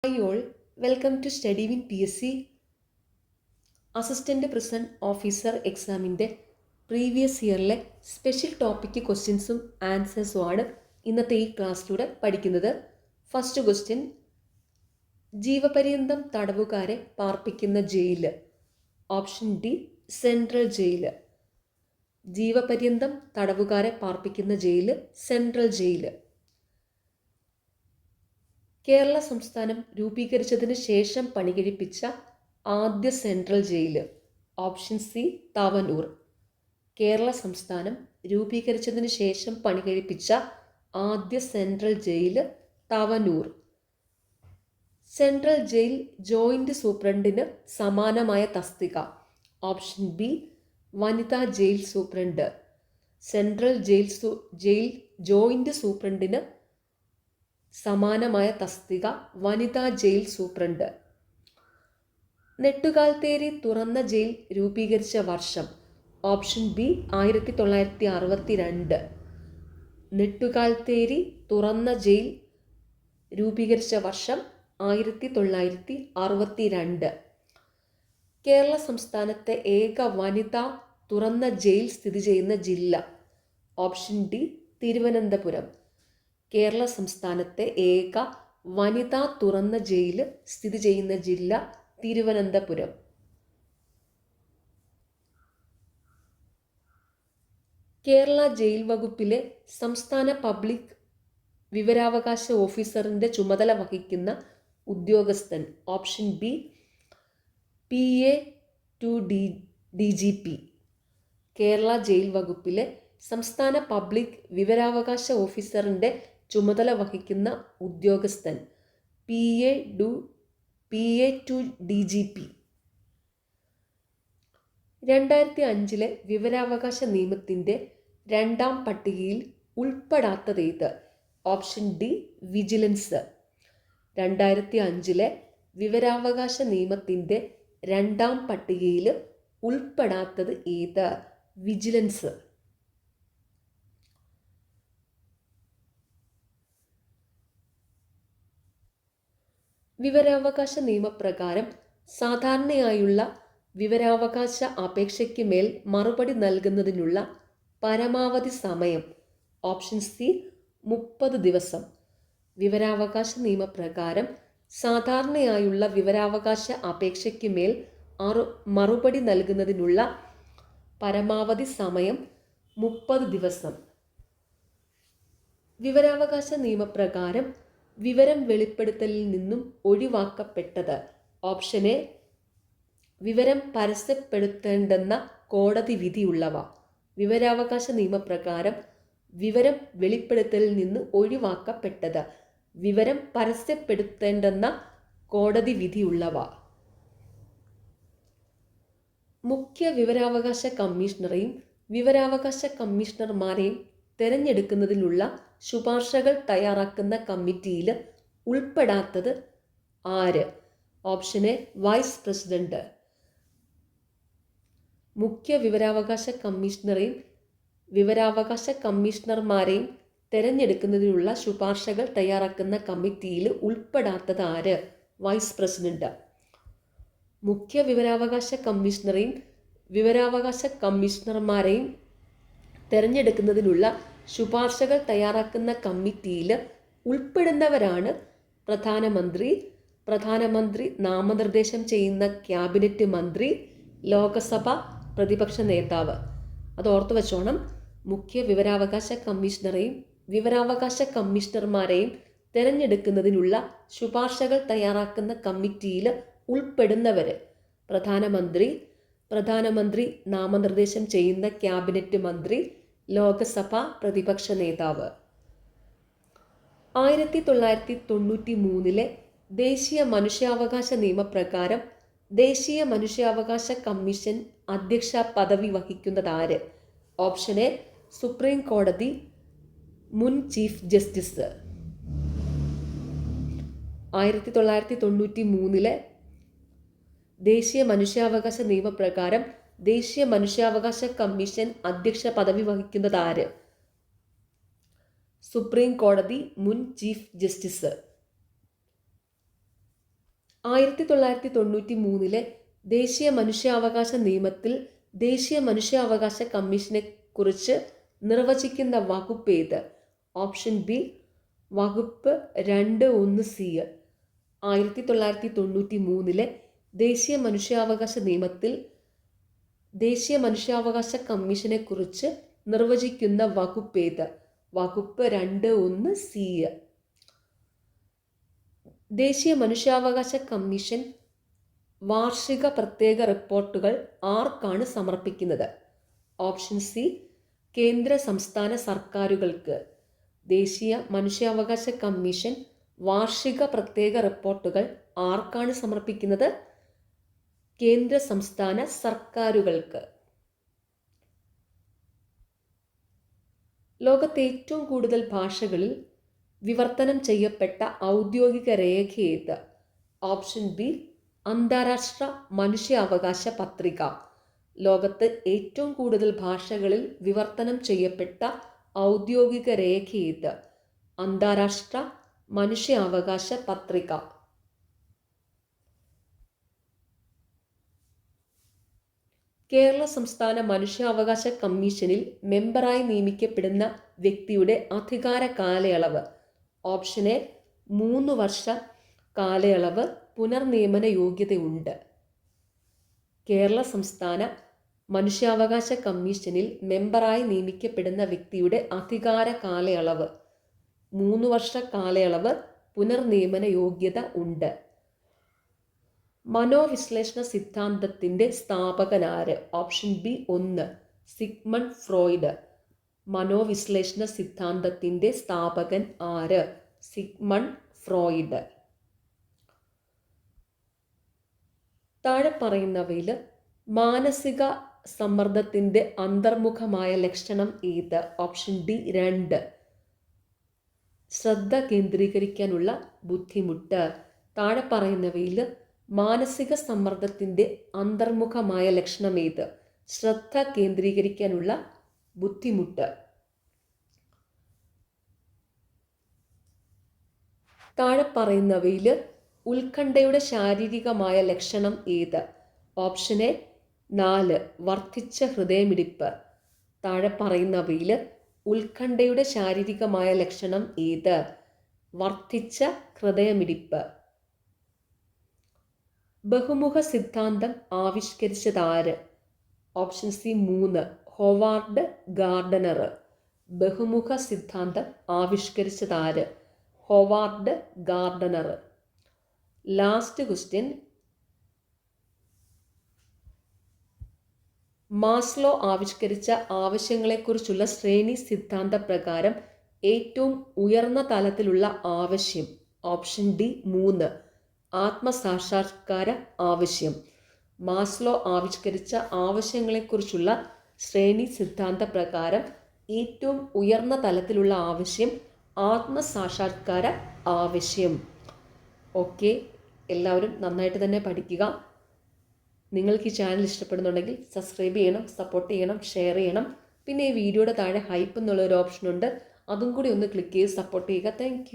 Hi all, welcome to Study with PSC assistant president officer എക്സാമിൻ്റെ previous ഇയറിലെ special topic ക്വസ്റ്റ്യൻസും ആൻസേഴ്സും ആണ് ഇന്നത്തെ ഈ ക്ലാസ്സിലൂടെ പഠിക്കുന്നത്. ഫസ്റ്റ് ക്വസ്റ്റ്യൻ, ജീവപര്യന്തം തടവുകാരെ പാർപ്പിക്കുന്ന ജയില്. ഓപ്ഷൻ ഡി സെൻട്രൽ ജയില്. ജീവപര്യന്തം തടവുകാരെ പാർപ്പിക്കുന്ന ജയില് സെൻട്രൽ ജയില്. കേരള സംസ്ഥാനം രൂപീകരിച്ചതിന് ശേഷം പണികഴിപ്പിച്ച ആദ്യ സെൻട്രൽ ജയില്. Option C Thavanur. കേരള സംസ്ഥാനം രൂപീകരിച്ചതിന് ശേഷം പണികഴിപ്പിച്ച ആദ്യ സെൻട്രൽ ജയില് താവനൂർ. സെൻട്രൽ ജയിൽ ജോയിന്റ് സൂപ്രണ്ടിന് സമാനമായ തസ്തിക. ഓപ്ഷൻ ബി വനിതാ ജയിൽ സൂപ്രണ്ട്. സെൻട്രൽ ജയിൽ ജോയിന്റ് സൂപ്രണ്ടിന് സമാനമായ തസ്തിക വനിതാ ജയിൽ സൂപ്രണ്ട്. നെട്ടുകാൽത്തേരി തുറന്ന ജയിൽ രൂപീകരിച്ച വർഷം. Option B 1962. നെട്ടുകാൽത്തേരി തുറന്ന ജയിൽ രൂപീകരിച്ച വർഷം 1962. കേരള സംസ്ഥാനത്തെ ഏക വനിതാ തുറന്ന ജയിൽ സ്ഥിതി ചെയ്യുന്ന ജില്ല. Option D Thiruvananthapuram. കേരള സംസ്ഥാനത്തെ ഏക വനിതാ തുറന്ന ജയിൽ സ്ഥിതി ചെയ്യുന്ന ജില്ല തിരുവനന്തപുരം. കേരള ജയിൽ വകുപ്പിലെ സംസ്ഥാന പബ്ലിക് വിവരാവകാശ ഓഫീസറിൻ്റെ ചുമതല വഹിക്കുന്ന ഉദ്യോഗസ്ഥൻ. Option B PA to DGP. Kerala jail വകുപ്പിലെ സംസ്ഥാന പബ്ലിക് വിവരാവകാശ ഓഫീസറിൻ്റെ ചുമതല വഹിക്കുന്ന ഉദ്യോഗസ്ഥൻ PA to DGP. 2005 വിവരാവകാശ നിയമത്തിൻ്റെ രണ്ടാം പട്ടികയിൽ ഉൾപ്പെടാത്തതേത്? Option D vigilance. 2005 വിവരാവകാശ നിയമത്തിൻ്റെ രണ്ടാം പട്ടികയിൽ ഉൾപ്പെടാത്തത് ഏത്? വിജിലൻസ്. വിവരാവകാശ നിയമപ്രകാരം സാധാരണയായുള്ള വിവരാവകാശ അപേക്ഷയ്ക്ക് മേൽ മറുപടി നൽകുന്നതിനുള്ള പരമാവധി സമയം. ഓപ്ഷൻ സി 30 ദിവസം. വിവരാവകാശ നിയമപ്രകാരം സാധാരണയായുള്ള വിവരാവകാശ അപേക്ഷയ്ക്ക് മേൽ മറുപടി നൽകുന്നതിനുള്ള പരമാവധി സമയം 30 ദിവസം. വിവരാവകാശ നിയമപ്രകാരം വിവരം വെളിപ്പെടുത്തലിൽ നിന്നും ഒഴിവാക്കപ്പെട്ടത്. ഓപ്ഷൻ എ വിവരം പരസ്യപ്പെടുത്തേണ്ടെന്ന കോടതി വിധിയുള്ളവ. വിവരാവകാശ നിയമപ്രകാരം വിവരം വെളിപ്പെടുത്തലിൽ നിന്ന് ഒഴിവാക്കപ്പെട്ടത്. വിവരം പരസ്യപ്പെടുത്തേണ്ടെന്ന കോടതി വിധിയുള്ളവ. മുഖ്യ വിവരാവകാശ കമ്മീഷണറെയും വിവരാവകാശ കമ്മീഷണർമാരെയും തിരഞ്ഞെടുക്കുന്നതിനുള്ള ശുപാർശകൾ തയ്യാറാക്കുന്ന കമ്മിറ്റിയിൽ ഉൾപ്പെടാത്തത് ആര്? Option A vice president. മുഖ്യ വിവരാവകാശ കമ്മീഷണറെയും വിവരാവകാശ കമ്മീഷണർമാരെയും തിരഞ്ഞെടുക്കുന്നതിനുള്ള ശുപാർശകൾ തയ്യാറാക്കുന്ന കമ്മിറ്റിയിൽ ഉൾപ്പെടാത്തത് ആര്? Vice president. മുഖ്യ വിവരാവകാശ കമ്മീഷണറെയും വിവരാവകാശ കമ്മീഷണർമാരെയും തിരഞ്ഞെടുക്കുന്നതിനുള്ള ശുപാർശകൾ തയ്യാറാക്കുന്ന കമ്മിറ്റിയിൽ ഉൾപ്പെടുന്നവരാണ് പ്രധാനമന്ത്രി നാമനിർദ്ദേശം ചെയ്യുന്ന ക്യാബിനറ്റ് മന്ത്രി, ലോകസഭ പ്രതിപക്ഷ നേതാവ്. അത് ഓർത്തു വച്ചോണം. മുഖ്യ വിവരാവകാശ കമ്മീഷണറെയും വിവരാവകാശ കമ്മീഷണർമാരെയും തിരഞ്ഞെടുക്കുന്നതിനുള്ള ശുപാർശകൾ തയ്യാറാക്കുന്ന കമ്മിറ്റിയിൽ ഉൾപ്പെടുന്നവർ പ്രധാനമന്ത്രി നാമനിർദ്ദേശം ചെയ്യുന്ന ക്യാബിനറ്റ് മന്ത്രി, ലോകസഭ പ്രതിപക്ഷ നേതാവ്. 1993 ദേശീയ മനുഷ്യാവകാശ നിയമപ്രകാരം ദേശീയ മനുഷ്യാവകാശ കമ്മീഷൻ അധ്യക്ഷ പദവി വഹിക്കുന്നത് ആര്? ഓപ്ഷൻ എ സുപ്രീം കോടതി മുൻ ചീഫ് ജസ്റ്റിസ്. 1993 ദേശീയ മനുഷ്യാവകാശ നിയമപ്രകാരം ദേശീയ മനുഷ്യാവകാശ കമ്മീഷൻ അധ്യക്ഷ പദവി വഹിക്കുന്നത് ആര്? സുപ്രീം കോടതി മുൻ ചീഫ് ജസ്റ്റിസ്. 1993 ദേശീയ മനുഷ്യാവകാശ നിയമത്തിൽ ദേശീയ മനുഷ്യാവകാശ കമ്മീഷനെ കുറിച്ച് നിർവചിക്കുന്ന വകുപ്പ് ഏത്? ഓപ്ഷൻ ബി വകുപ്പ് 2(1)(c). 1993 ദേശീയ മനുഷ്യാവകാശ നിയമത്തിൽ ദേശീയ മനുഷ്യാവകാശ കമ്മീഷനെ കുറിച്ച് നിർവചിക്കുന്ന വകുപ്പ് ഏത്? വകുപ്പ് 2(1)(c). ദേശീയ മനുഷ്യാവകാശ കമ്മീഷൻ വാർഷിക പ്രത്യേക റിപ്പോർട്ടുകൾ ആർക്കാണ് സമർപ്പിക്കുന്നത്? ഓപ്ഷൻ സി കേന്ദ്ര സംസ്ഥാന സർക്കാരുകൾക്ക്. ദേശീയ മനുഷ്യാവകാശ കമ്മീഷൻ വാർഷിക പ്രത്യേക റിപ്പോർട്ടുകൾ ആർക്കാണ് സമർപ്പിക്കുന്നത്? കേന്ദ്ര സംസ്ഥാന സർക്കാരുകൾക്ക്. ലോകത്തെ ഏറ്റവും കൂടുതൽ ഭാഷകളിൽ വിവർത്തനം ചെയ്യപ്പെട്ട ഔദ്യോഗിക രേഖ ഏത്? ഓപ്ഷൻ ബി അന്താരാഷ്ട്ര മനുഷ്യാവകാശ പത്രിക. ലോകത്ത് ഏറ്റവും കൂടുതൽ ഭാഷകളിൽ വിവർത്തനം ചെയ്യപ്പെട്ട ഔദ്യോഗിക രേഖ ഏത്? അന്താരാഷ്ട്ര മനുഷ്യാവകാശ പത്രിക. കേരള സംസ്ഥാന മനുഷ്യാവകാശ കമ്മീഷനിൽ മെമ്പറായി നിയമിക്കപ്പെടുന്ന വ്യക്തിയുടെ അധികാര കാലയളവ്. ഓപ്ഷൻ എ 3 വർഷ കാലയളവ് പുനർനിയമന യോഗ്യതയുണ്ട്. കേരള സംസ്ഥാന മനുഷ്യാവകാശ കമ്മീഷനിൽ മെമ്പറായി നിയമിക്കപ്പെടുന്ന വ്യക്തിയുടെ അധികാര കാലയളവ് 3 വർഷ കാലയളവ് പുനർനിയമന യോഗ്യത ഉണ്ട്. മനോവിശ്ലേഷണ സിദ്ധാന്തത്തിൻ്റെ സ്ഥാപകനാര്? Option B 1 Sigmund Freud. മനോവിശ്ലേഷണ സിദ്ധാന്തത്തിൻ്റെ സ്ഥാപകൻ ആര്? Sigmund Freud. താഴെ പറയുന്നവയിൽ മാനസിക സമ്മർദ്ദത്തിൻ്റെ അന്തർമുഖമായ ലക്ഷണം ഏത്? ഓപ്ഷൻ ഡി 2 ശ്രദ്ധ കേന്ദ്രീകരിക്കാനുള്ള ബുദ്ധിമുട്ട്. താഴെ പറയുന്നവയിൽ മാനസിക സമ്മർദ്ദത്തിൻ്റെ അന്തർമുഖമായ ലക്ഷണം ഏത്? ശ്രദ്ധ കേന്ദ്രീകരിക്കാനുള്ള ബുദ്ധിമുട്ട്. താഴെ പറയുന്നവയിൽ ഉത്കണ്ഠയുടെ ശാരീരികമായ ലക്ഷണം ഏത്? ഓപ്ഷൻ എ 4 വർദ്ധിച്ച ഹൃദയമിടിപ്പ്. താഴെ പറയുന്നവയിൽ ഉത്കണ്ഠയുടെ ശാരീരികമായ ലക്ഷണം ഏത്? വർദ്ധിച്ച ഹൃദയമിടിപ്പ്. ബഹുമുഖ സിദ്ധാന്തം ആവിഷ്കരിച്ചതാര്? Option C 3 Howard Gardner. ബഹുമുഖ സിദ്ധാന്തം ആവിഷ്കരിച്ചതാര്? Howard Gardner. Last question. Maslow ആവിഷ്കരിച്ച ആവശ്യങ്ങളെക്കുറിച്ചുള്ള ശ്രേണി സിദ്ധാന്ത പ്രകാരം ഏറ്റവും ഉയർന്ന തലത്തിലുള്ള ആവശ്യം. ഓപ്ഷൻ ഡി 3 ആത്മസാക്ഷാത്കാര ആവശ്യം. മാസ്ലോ ആവിഷ്കരിച്ച ആവശ്യങ്ങളെക്കുറിച്ചുള്ള ശ്രേണി സിദ്ധാന്ത പ്രകാരം ഏറ്റവും ഉയർന്ന തലത്തിലുള്ള ആവശ്യം ആത്മസാക്ഷാത്കാര ആവശ്യം. ഓക്കെ, എല്ലാവരും നന്നായിട്ട് തന്നെ പഠിക്കുക. നിങ്ങൾക്ക് ഈ ചാനൽ ഇഷ്ടപ്പെടുന്നുണ്ടെങ്കിൽ സബ്സ്ക്രൈബ് ചെയ്യണം, സപ്പോർട്ട് ചെയ്യണം, ഷെയർ ചെയ്യണം. പിന്നെ ഈ വീഡിയോയുടെ താഴെ ഹൈപ്പ് എന്നുള്ളൊരു ഓപ്ഷനുണ്ട്, അതും കൂടി ഒന്ന് ക്ലിക്ക് ചെയ്ത് സപ്പോർട്ട് ചെയ്യുക. താങ്ക്